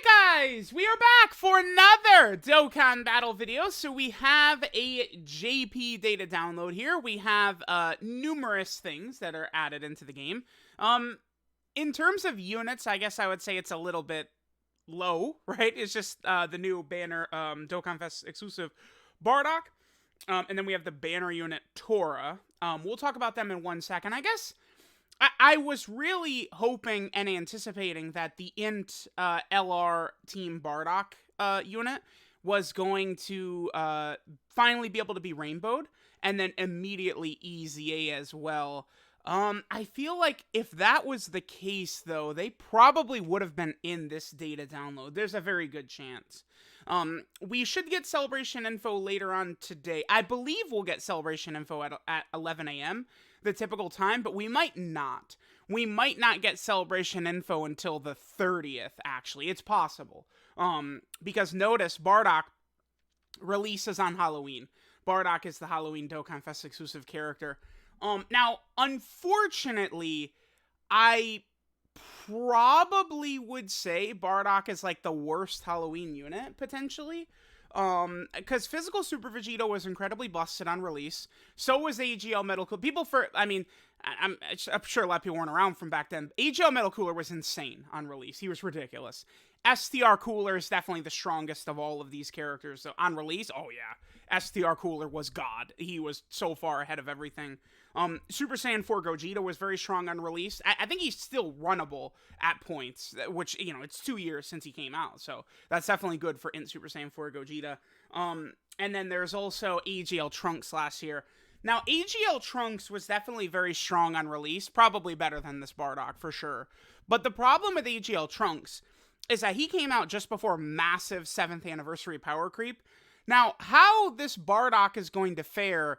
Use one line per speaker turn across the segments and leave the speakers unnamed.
Alright guys, we are back for another Dokkan battle video. So we have a JP data download here. We have numerous things that are added into the game. In terms of units, I guess I would say it's a little bit low, right? It's just the new banner DOKKANFEST exclusive BARDOCK. And then we have the banner unit Tora. We'll talk about them in 1 second. I guess I was really hoping and anticipating that the int LR team Bardock unit was going to finally be able to be rainbowed and then immediately EZA as well. I feel like if that was the case, though, they probably would have been in this data download. There's a very good chance. We should get celebration info later on today. I believe we'll get celebration info at 11 a.m., the typical time, but we might not. We might not get celebration info until the 30th, actually. It's possible. Because notice, Bardock releases on Halloween. Bardock is the Halloween DOKKANFEST exclusive character. Now, unfortunately, I probably would say Bardock is like the worst Halloween unit, potentially. Because Physical Super Vegito was incredibly busted on release. So was AGL Metal Cooler. I'm sure a lot of people weren't around from back then. AGL Metal Cooler was insane on release. He was ridiculous. STR Cooler is definitely the strongest of all of these characters. So on release, oh yeah, STR Cooler was God. He was so far ahead of everything. Super Saiyan 4 Gogeta was very strong on release. I think he's still runnable at points, which, you know, it's 2 years since he came out. So that's definitely good for Super Saiyan 4 Gogeta. And then there's also AGL Trunks last year. Now, AGL Trunks was definitely very strong on release, probably better than this Bardock for sure. But the problem with AGL Trunks is that he came out just before massive 7th anniversary power creep. Now, how this Bardock is going to fare,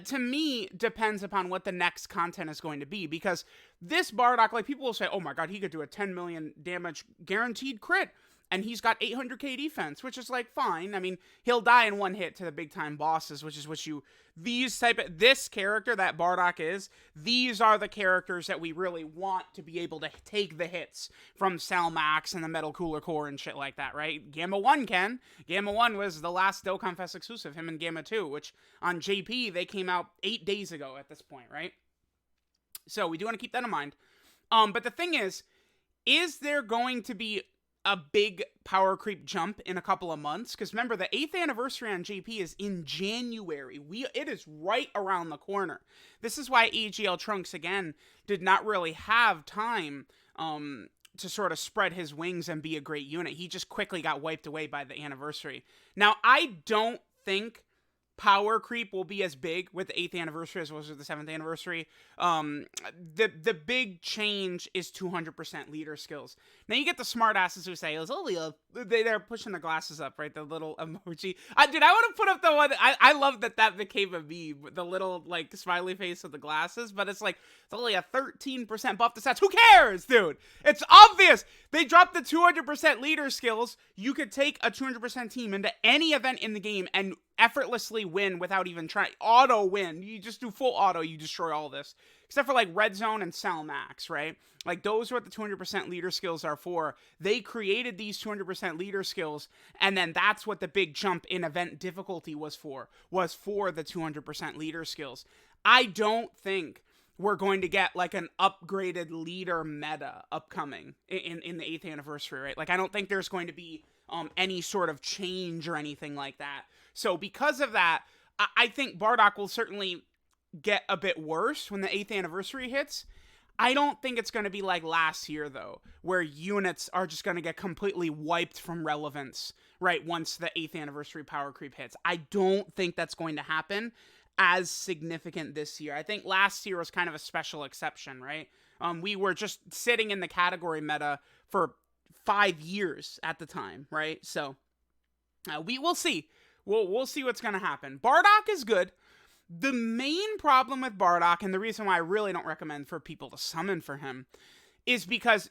to me, depends upon what the next content is going to be. Because this Bardock, like, people will say, oh my god, he could do a 10 million damage guaranteed crit. And he's got 800k defense, which is, like, fine. I mean, he'll die in one hit to the big-time bosses, which is what you... This character that Bardock is, these are the characters that we really want to be able to take the hits from Salmax and the Metal Cooler Core and shit like that, right? Gamma 1 can. Gamma 1 was the last DOKKANFEST exclusive, him and Gamma 2, which on JP, they came out 8 days ago at this point, right? So we do want to keep that in mind. But the thing is there going to be a big power creep jump in a couple of months? Because remember, the 8th anniversary on JP is in January. It is right around the corner. This is why AGL Trunks, again, did not really have time to sort of spread his wings and be a great unit. He just quickly got wiped away by the anniversary. Now, I don't think power creep will be as big with the 8th anniversary as was with the 7th anniversary. The big change is 200% leader skills. Now you get the smartasses who say, it's only they're pushing the glasses up, right? The little emoji. I want to put up the one, I love that became a meme, the little, like, smiley face with the glasses, but it's like, it's only a 13% buff to stats. Who cares, dude? It's obvious! They dropped the 200% leader skills. You could take a 200% team into any event in the game and effortlessly win without even trying. Auto win. You just do full auto, you destroy all this. Except for, like, Red Zone and Salmax, right? Like, those are what the 200% leader skills are for. They created these 200% leader skills, and then that's what the big jump in event difficulty was for the 200% leader skills. I don't think we're going to get, like, an upgraded leader meta upcoming in the 8th anniversary, right? Like, I don't think there's going to be any sort of change or anything like that. So because of that, I think Bardock will certainly get a bit worse when the 8th anniversary hits. I don't think it's going to be like last year, though, where units are just going to get completely wiped from relevance, right, once the 8th anniversary power creep hits. I don't think that's going to happen as significant this year. I think last year was kind of a special exception, right? We were just sitting in the category meta for 5 years at the time, right? So we will see. We'll see what's going to happen. Bardock is good. The main problem with Bardock, and the reason why I really don't recommend for people to summon for him, is because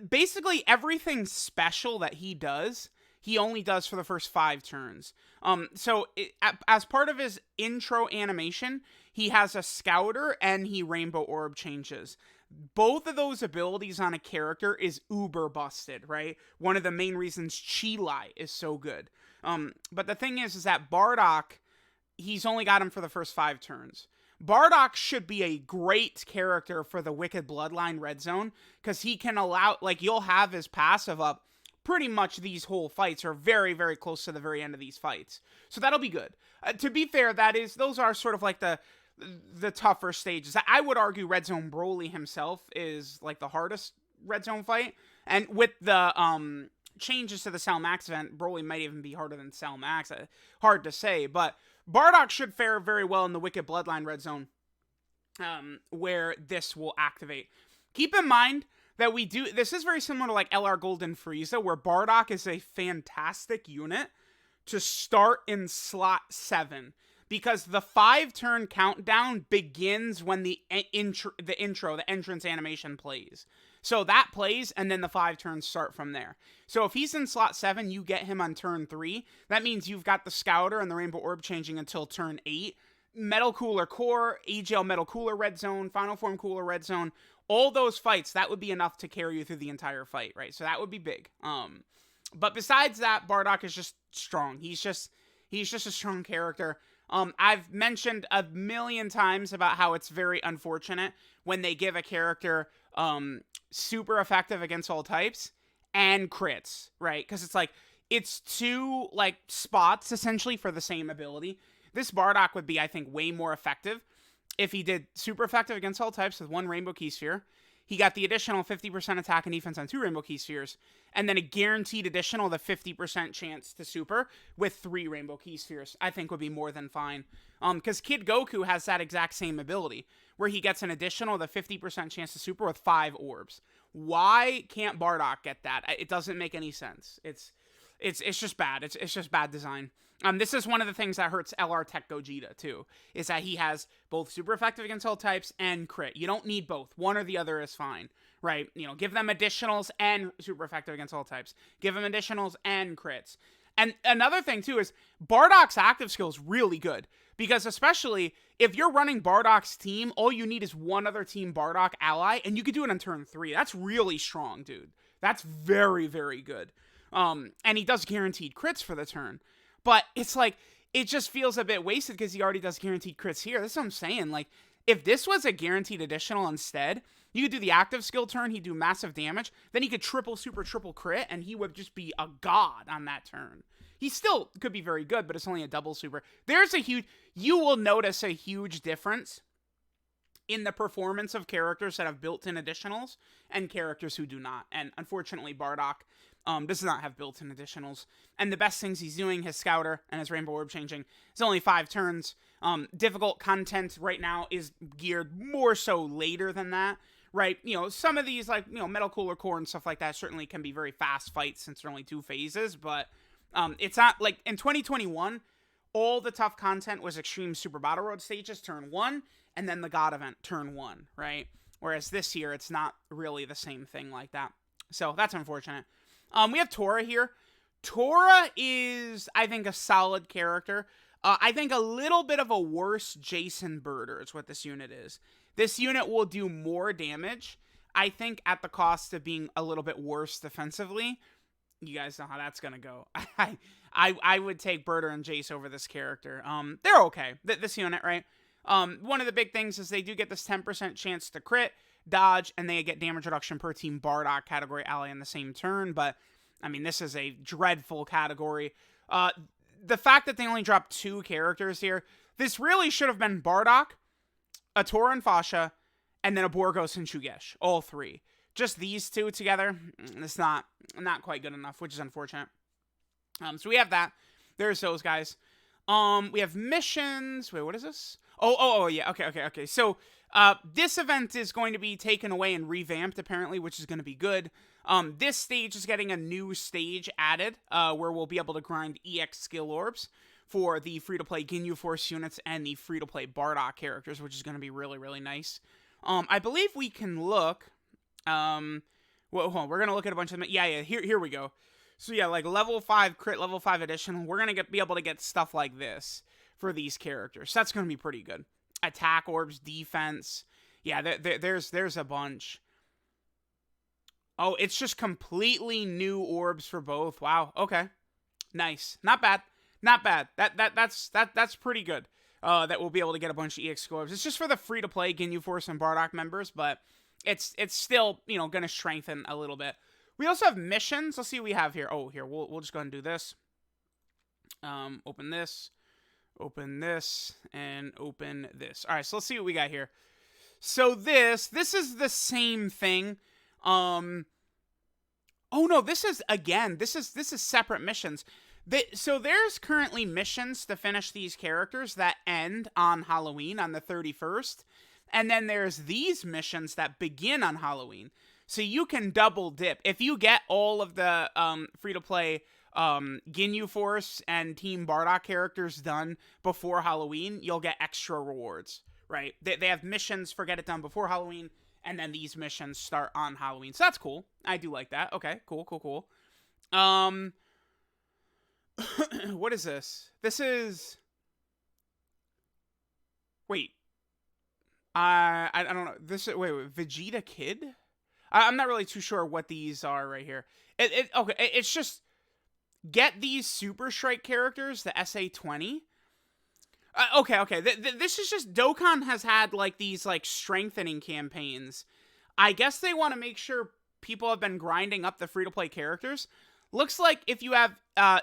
basically everything special that he does, he only does for the first 5 turns. As part of his intro animation, he has a Scouter and he Rainbow Orb changes. both of those abilities on a character is uber busted, right? One of the main reasons Chi-Lai is so good. But the thing is that Bardock, he's only got him for the first 5 turns. Bardock should be a great character for the Wicked Bloodline Red Zone, because he can allow, like, you'll have his passive up pretty much these whole fights, or very, very close to the very end of these fights. So that'll be good. To be fair, those are sort of like the tougher stages. I would argue Red Zone Broly himself is like the hardest Red Zone fight, and with the changes to the Cell Max event, Broly might even be harder than Cell Max. Hard to say, but Bardock should fare very well in the Wicked Bloodline Red Zone, where this will activate. Keep in mind that this is very similar to like LR Golden Frieza, where Bardock is a fantastic unit to start in slot 7, because the 5-turn countdown begins when the entrance animation plays. So that plays, and then the 5 turns start from there. So if he's in slot 7, you get him on turn 3. That means you've got the Scouter and the Rainbow Orb changing until turn 8. Metal Cooler Core, AGL Metal Cooler Red Zone, Final Form Cooler Red Zone, all those fights, that would be enough to carry you through the entire fight, right? So that would be big. But besides that, Bardock is just strong. He's just a strong character. I've mentioned a million times about how it's very unfortunate when they give a character super effective against all types and crits, right? Because it's like, it's 2 like spots essentially for the same ability. This Bardock would be, I think, way more effective if he did super effective against all types with 1 Rainbow Key Sphere. He got the additional 50% attack and defense on 2 Rainbow Key Spheres, and then a guaranteed additional, the 50% chance to super with 3 Rainbow Key Spheres, I think would be more than fine. Because Kid Goku has that exact same ability, where he gets an additional, the 50% chance to super with 5 orbs. Why can't Bardock get that? It doesn't make any sense. It's just bad. It's just bad design. This is one of the things that hurts LR Tech Gogeta, too, is that he has both super effective against all types and crit. You don't need both. One or the other is fine, right? You know, give them additionals and super effective against all types. Give them additionals and crits. And another thing, too, is Bardock's active skill is really good, because especially if you're running Bardock's team, all you need is one other Team Bardock ally, and you could do it on turn 3. That's really strong, dude. That's very, very good. And he does guaranteed crits for the turn. But it's like, it just feels a bit wasted because he already does guaranteed crits here. That's what I'm saying. Like, if this was a guaranteed additional instead, you could do the active skill turn, he'd do massive damage, then he could triple crit, and he would just be a god on that turn. He still could be very good, but it's only a double super. You will notice a huge difference in the performance of characters that have built-in additionals and characters who do not. And unfortunately, Bardock does not have built-in additionals. And the best things he's doing, his Scouter and his Rainbow Orb changing, it's only 5 turns. Difficult content right now is geared more so later than that, right? You know, some of these, like, you know, Metal Cooler Core and stuff like that certainly can be very fast fights since they're only 2 phases, but it's not, like, in 2021, all the tough content was Extreme Super Battle Road stages, turn 1, and then the God event, turn 1, right? Whereas this year, it's not really the same thing like that. So that's unfortunate. We have Tora here. Tora is, I think, a solid character. I think a little bit of a worse Jason Birder is what this unit is. This unit will do more damage, I think, at the cost of being a little bit worse defensively. You guys know how that's going to go. I would take Birder and Jace over this character. They're okay. This unit, right? One of the big things is they do get this 10% chance to crit, dodge, and they get damage reduction per Team Bardock category ally in the same turn, but, I mean, this is a dreadful category. The fact that they only dropped 2 characters here, this really should have been Bardock, a Tora and Fasha, and then a Borgos and Shugesh, all 3. Just these 2 together, it's not quite good enough, which is unfortunate. So we have that. There's those guys. We have missions. Wait, what is this? Oh, yeah. Okay. So, this event is going to be taken away and revamped, apparently, which is going to be good. This stage is getting a new stage added, where we'll be able to grind EX skill orbs for the free-to-play Ginyu Force units and the free-to-play Bardock characters, which is going to be really, really nice. I believe we can look, well, hold on, we're going to look at a bunch of them. Yeah, here we go. So yeah, like level 5 crit, level 5 additional, we're going to be able to get stuff like this for these characters. So that's going to be pretty good. Attack orbs, defense, Yeah, there's a bunch. Oh, it's just completely new orbs for both. Wow. Okay. Nice. Not bad. Not bad. That's pretty good. That we'll be able to get a bunch of EX orbs. It's just for the free to play Ginyu Force and Bardock members, but it's still, you know, gonna strengthen a little bit. We also have missions. Let's see what we have here. Oh, here we'll just go ahead and do this. Open this, and open this. All right, so let's see what we got here. So this is the same thing. Oh no, this is separate missions. So there's currently missions to finish these characters that end on Halloween on the 31st. And then there's these missions that begin on Halloween. So you can double dip. If you get all of the free-to-play Ginyu Force and Team Bardock characters done before Halloween, you'll get extra rewards, right? They have missions for get it done before Halloween, and then these missions start on Halloween. So that's cool. I do like that. Okay, cool. What is this? This is... Wait. I don't know. This is... Wait. Vegeta Kid? I'm not really too sure what these are right here. Okay, it's just... Get these Super Strike characters, the SA-20. Okay. This is just... Dokkan has had, like, these, like, strengthening campaigns. I guess they want to make sure people have been grinding up the free-to-play characters. Looks like if you have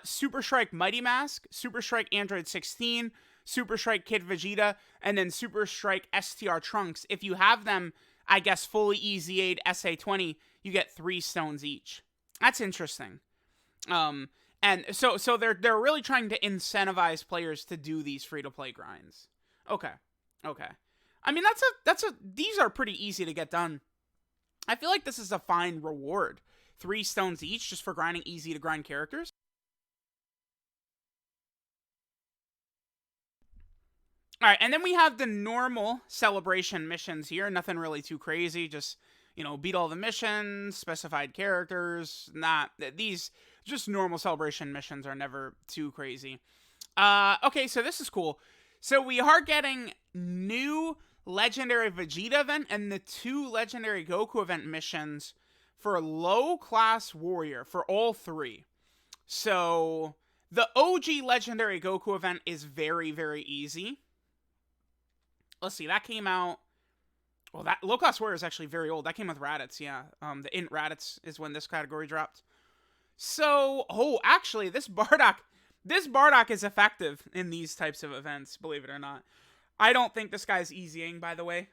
Super Strike Mighty Mask, Super Strike Android 16, Super Strike Kid Vegeta, and then Super Strike STR Trunks, if you have them, I guess, fully EZA'd SA-20, you get 3 stones each. That's interesting. And so they're really trying to incentivize players to do these free-to-play grinds. Okay. I mean, these are pretty easy to get done. I feel like this is a fine reward. 3 stones each just for grinding easy to grind characters. Alright, and then we have the normal celebration missions here. Nothing really too crazy. Just, you know, beat all the missions, specified characters. These just normal celebration missions are never too crazy. Okay, so this is cool. So we are getting new Legendary Vegeta event and the 2 Legendary Goku event missions for low-class warrior for all 3. So the OG Legendary Goku event is very, very easy. Let's see, that came out... Well, that low-class warrior is actually very old. That came with Raditz, yeah. The Int Raditz is when this category dropped. So, actually, this Bardock is effective in these types of events, believe it or not. I don't think this guy's easying, by the way.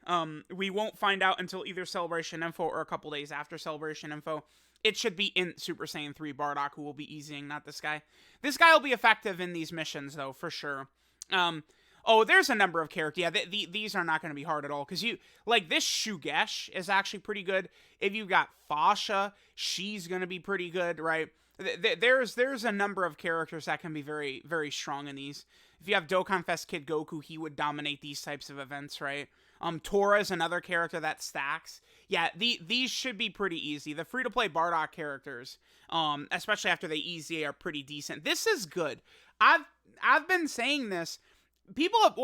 We won't find out until either Celebration Info or a couple days after Celebration Info. It should be in Super Saiyan 3 Bardock who will be easying, not this guy. This guy will be effective in these missions, though, for sure. There's a number of characters. Yeah, these are not going to be hard at all. Because this Shugesh is actually pretty good. If you got Fasha, she's going to be pretty good, right? There's a number of characters that can be very, very strong in these. If you have DOKKANFEST Kid Goku, he would dominate these types of events, right? Tora is another character that stacks. Yeah, these should be pretty easy. The free-to-play Bardock characters, especially after they EZA, are pretty decent. This is good. I've been saying this. People have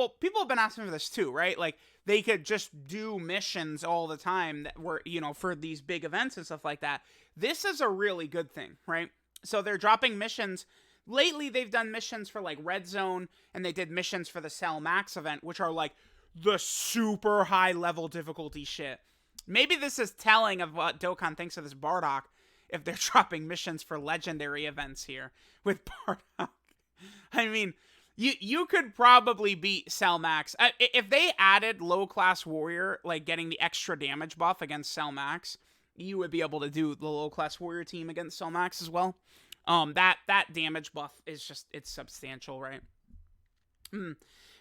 been asking for this too, right? Like, they could just do missions all the time that were, you know, for these big events and stuff like that. This is a really good thing, right? So they're dropping missions. Lately, they've done missions for, like, Red Zone, and they did missions for the Cell Max event, which are, like, the super high-level difficulty shit. Maybe this is telling of what Dokkan thinks of this Bardock, if they're dropping missions for legendary events here with Bardock. I mean, you could probably beat Cell Max. If they added low-class warrior, like, getting the extra damage buff against Cell Max, you would be able to do the low-class warrior team against Cell Max as well. That damage buff is just, it's substantial, right?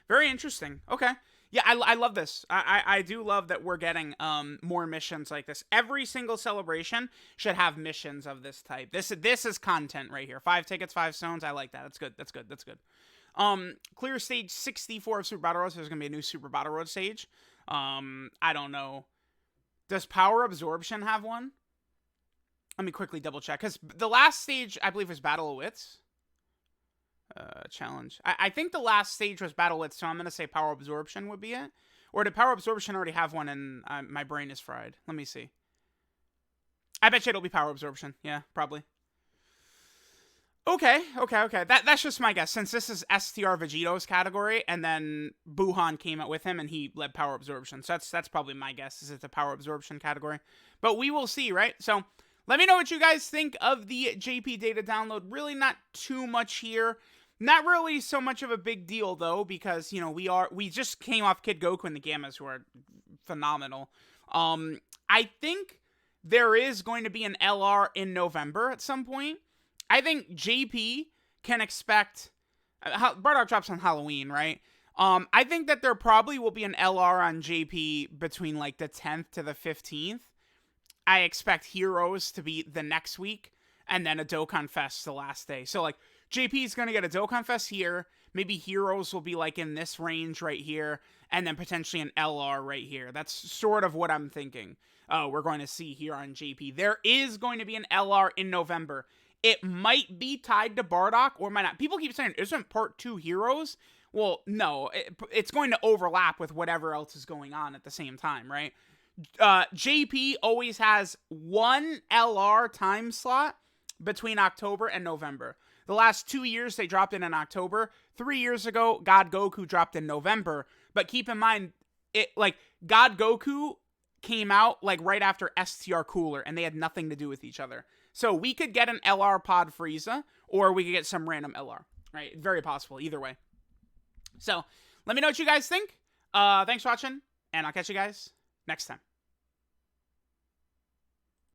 Very interesting. Okay. Yeah, I love this. I do love that we're getting more missions like this. Every single celebration should have missions of this type. This is content right here. 5 tickets, 5 stones. I like that. That's good. Clear stage 64 of Super Battle Road. So there's gonna be a new Super Battle Road stage. I don't know. Does Power Absorption have one? Let me quickly double check, because the last stage, I believe, was Battle of Wits. Challenge. I think the last stage was Battle Wits, so I'm going to say Power Absorption would be it. Or did Power Absorption already have one and my brain is fried? Let me see. I bet you it'll be Power Absorption. Yeah, probably. Okay. That's just my guess. Since this is STR Vegito's category, and then Buhan came out with him, and he led Power Absorption. So that's probably my guess, is it's a Power Absorption category. But we will see, right? So let me know what you guys think of the JP data download. Really not too much here. Not really so much of a big deal, though, because, you know, we just came off Kid Goku and the Gammas, who are phenomenal. I think there is going to be an LR in November at some point. I think JP can expect... BARDOCK drops on Halloween, right? I think that there probably will be an LR on JP between, like, the 10th to the 15th. I expect Heroes to be the next week, and then a Dokkan Fest the last day. So, like, JP is going to get a Dokkan Fest here. Maybe Heroes will be, like, in this range right here, and then potentially an LR right here. That's sort of what I'm thinking we're going to see here on JP. There is going to be an LR in November. It might be tied to BARDOCK or might not. People keep saying, isn't Part 2 Heroes? Well, no. It's going to overlap with whatever else is going on at the same time, right? JP always has one LR time slot between October and November. The last 2 years, they dropped in October. 3 years ago, God Goku dropped in November. But keep in mind, God Goku came out, like, right after STR Cooler, and they had nothing to do with each other. So we could get an LR Pod Frieza, or we could get some random LR, right? Very possible, either way. So, let me know what you guys think. Thanks for watching, and I'll catch you guys next time.